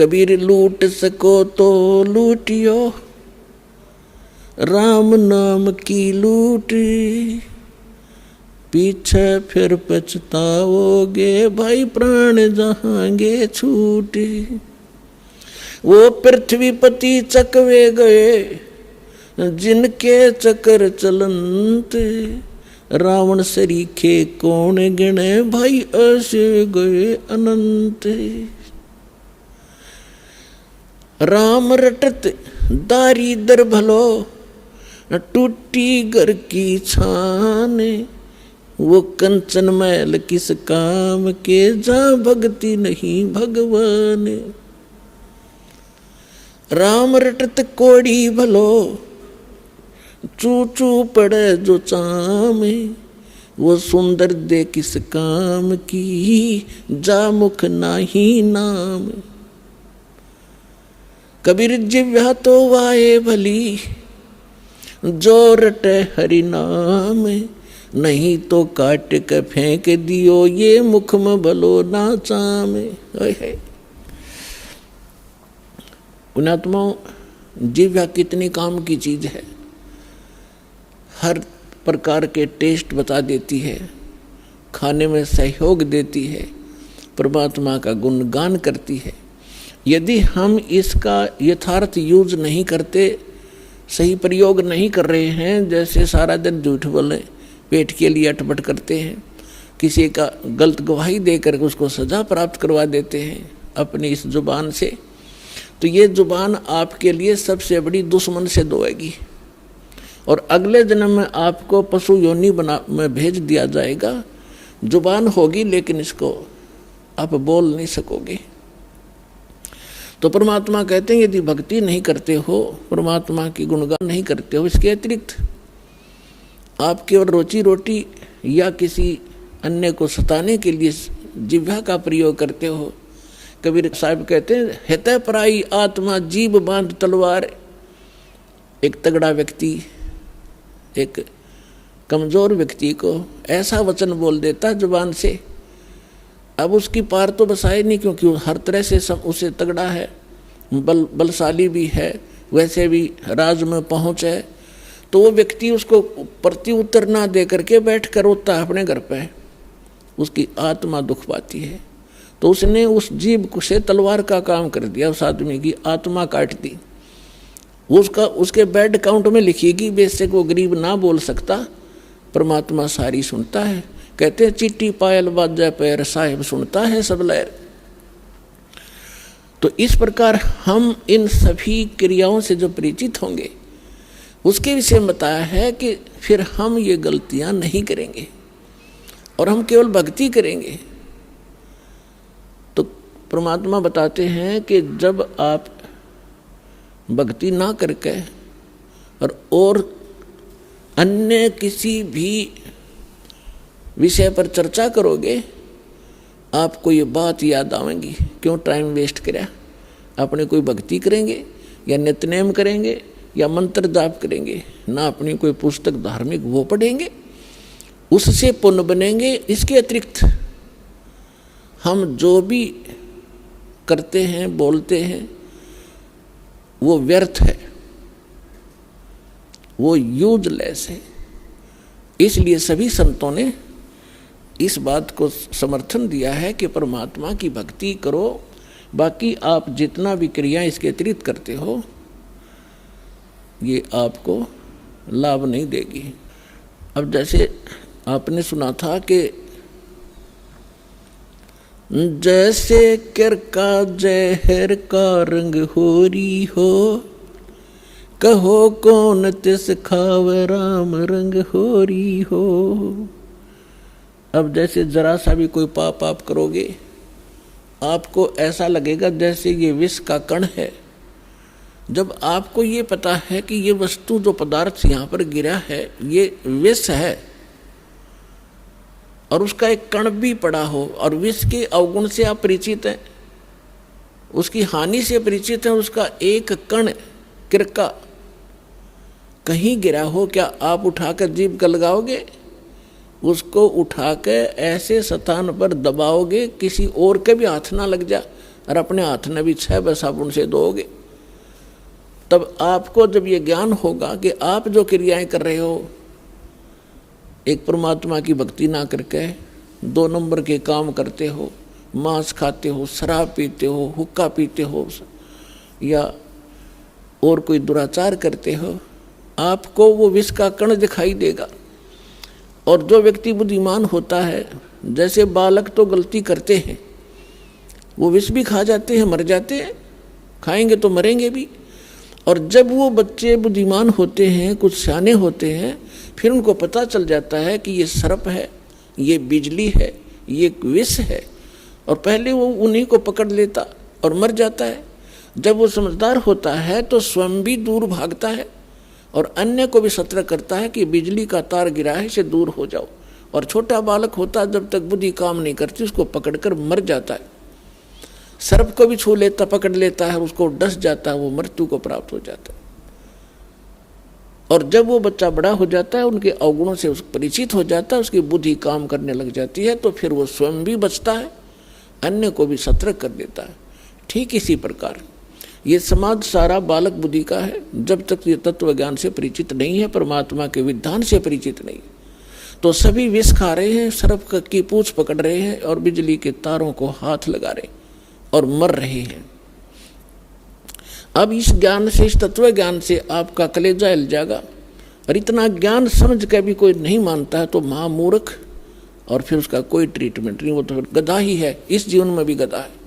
कबीर लूट सको तो लूटियो, राम नाम की लूट, पीछे फिर पछताओगे भाई प्राण जहांगे छूट। वो पृथ्वीपति चकवे गए जिनके चक्कर चलंत, रावण सरीखे कौन गिने भाई ऐसे गए अनंत। राम रटत दारिदर भलो, टूटी घर की छान, वो कंचन मैल किस काम के, जा भक्ति नहीं भगवान। राम रटत कोड़ी भलो, चू चू पड़े जो चाम, वो सुंदर दे किस काम की, जा मुख नाही नाम। कबीर जिव्या तो वाए भली, जो रटे हरि नाम, नहीं तो काट के फेंक दियो, ये मुख में भलो ना चाम। पुण्यात्माओं, जिह्वा कितनी काम की चीज है, हर प्रकार के टेस्ट बता देती है, खाने में सहयोग देती है, परमात्मा का गुणगान करती है। यदि हम इसका यथार्थ यूज नहीं करते, सही प्रयोग नहीं कर रहे हैं, जैसे सारा दिन झूठ बोले, पेट के लिए अटपट करते हैं, किसी का गलत गवाही देकर उसको सजा प्राप्त करवा देते हैं अपनी इस जुबान से, तो ये जुबान आपके लिए सबसे बड़ी दुश्मन से दोएगी और अगले जन्म में आपको पशु योनि में भेज दिया जाएगा। जुबान होगी लेकिन इसको आप बोल नहीं सकोगे। तो परमात्मा कहते हैं यदि भक्ति नहीं करते हो, परमात्मा की गुणगान नहीं करते हो, इसके अतिरिक्त आप केवल रोजी रोटी या किसी अन्य को सताने के लिए जिह्वा का प्रयोग करते हो। कबीर साहब कहते हैं हितै पराई आत्मा जीभ बांध तलवार। एक तगड़ा व्यक्ति एक कमजोर व्यक्ति को ऐसा वचन बोल देता जुबान से, अब उसकी पार तो बसाए नहीं, क्योंकि वो हर तरह से सब उसे तगड़ा है, बलशाली भी है, वैसे भी राज में पहुँच है, तो वो व्यक्ति उसको प्रति उत्तर ना दे करके बैठ कर रोता है अपने घर पे, उसकी आत्मा दुख पाती है। तो उसने उस जीभ से तलवार का काम कर दिया, उस आदमी की आत्मा काट दी। उसके बैड काउंट में लिखिएगी, बेशक वो गरीब ना बोल सकता, परमात्मा सारी सुनता है। कहते हैं चिट्टी पायल बाजा पैर, साहिब सुनता है सब लहर। तो इस प्रकार हम इन सभी क्रियाओं से जो परिचित होंगे, उसके विषय में बताया है कि फिर हम ये गलतियां नहीं करेंगे और हम केवल भक्ति करेंगे। तो परमात्मा बताते हैं कि जब आप भक्ति ना करके और अन्य किसी भी विषय पर चर्चा करोगे, आपको ये बात याद आवेगी, क्यों टाइम वेस्ट करा। अपने कोई भक्ति करेंगे या नित्यनेम करेंगे या मंत्र जाप करेंगे, ना अपनी कोई पुस्तक धार्मिक वो पढ़ेंगे, उससे पुण्य बनेंगे। इसके अतिरिक्त हम जो भी करते हैं बोलते हैं वो व्यर्थ है, वो यूजलेस है। इसलिए सभी संतों ने इस बात को समर्थन दिया है कि परमात्मा की भक्ति करो, बाकी आप जितना भी क्रिया इसके अतिरिक्त करते हो ये आपको लाभ नहीं देगी। अब जैसे आपने सुना था कि जैसे कर का जहर का रंग होरी हो, कहो कौन तिस खाव राम रंग होरी हो। अब जैसे जरा सा भी कोई पाप आप करोगे, आपको ऐसा लगेगा जैसे ये विष का कण है। जब आपको ये पता है कि ये वस्तु जो पदार्थ यहाँ पर गिरा है ये विष है और उसका एक कण भी पड़ा हो, और विष के अवगुण से आप परिचित हैं, उसकी हानि से परिचित हैं, उसका एक कण किरका कहीं गिरा हो, क्या आप उठाकर जीभ का लगाओगे? उसको उठाकर ऐसे स्थान पर दबाओगे किसी और के भी हाथ ना लग जा और अपने हाथ में भी 6 बार साबुन से धोओगे। तब आपको जब ये ज्ञान होगा कि आप जो क्रियाएं कर रहे हो, एक परमात्मा की भक्ति ना करके 2 नंबर के काम करते हो, मांस खाते हो, शराब पीते हो, हुक्का पीते हो, या और कोई दुराचार करते हो, आपको वो विष का कण दिखाई देगा। और जो व्यक्ति बुद्धिमान होता है, जैसे बालक तो गलती करते हैं, वो विष भी खा जाते हैं, मर जाते हैं, खाएंगे तो मरेंगे भी। और जब वो बच्चे बुद्धिमान होते हैं, कुछ सियाने होते हैं, फिर उनको पता चल जाता है कि ये सर्प है, ये बिजली है, ये विष है, और पहले वो उन्हीं को पकड़ लेता और मर जाता है। जब वो समझदार होता है तो स्वयं भी दूर भागता है और अन्य को भी सतर्क करता है कि बिजली का तार गिरा है, इससे दूर हो जाओ। और छोटा बालक होता, जब तक बुद्धि काम नहीं करती, उसको पकड़कर मर जाता है। सर्प को भी छू लेता, पकड़ लेता है, उसको डस जाता है, वो मृत्यु को प्राप्त हो जाता है। और जब वो बच्चा बड़ा हो जाता है, उनके अवगुणों से परिचित हो जाता है, उसकी बुद्धि काम करने लग जाती है, तो फिर वो स्वयं भी बचता है, अन्य को भी सतर्क कर देता है। ठीक इसी प्रकार ये समाज सारा बालक बुद्धि का है। जब तक ये तत्व ज्ञान से परिचित नहीं है, परमात्मा के विधान से परिचित नहीं, तो सभी विष खा रहे हैं, सर्प की पूंछ पकड़ रहे हैं और बिजली के तारों को हाथ लगा रहे और मर रहे हैं। अब इस ज्ञान से, इस तत्व ज्ञान से आपका कलेजा हिल जाएगा। और इतना ज्ञान समझ के भी कोई नहीं मानता है तो महामूर्ख, और फिर उसका कोई ट्रीटमेंट नहीं, वो तो गधा ही है, इस जीवन में भी गधा है।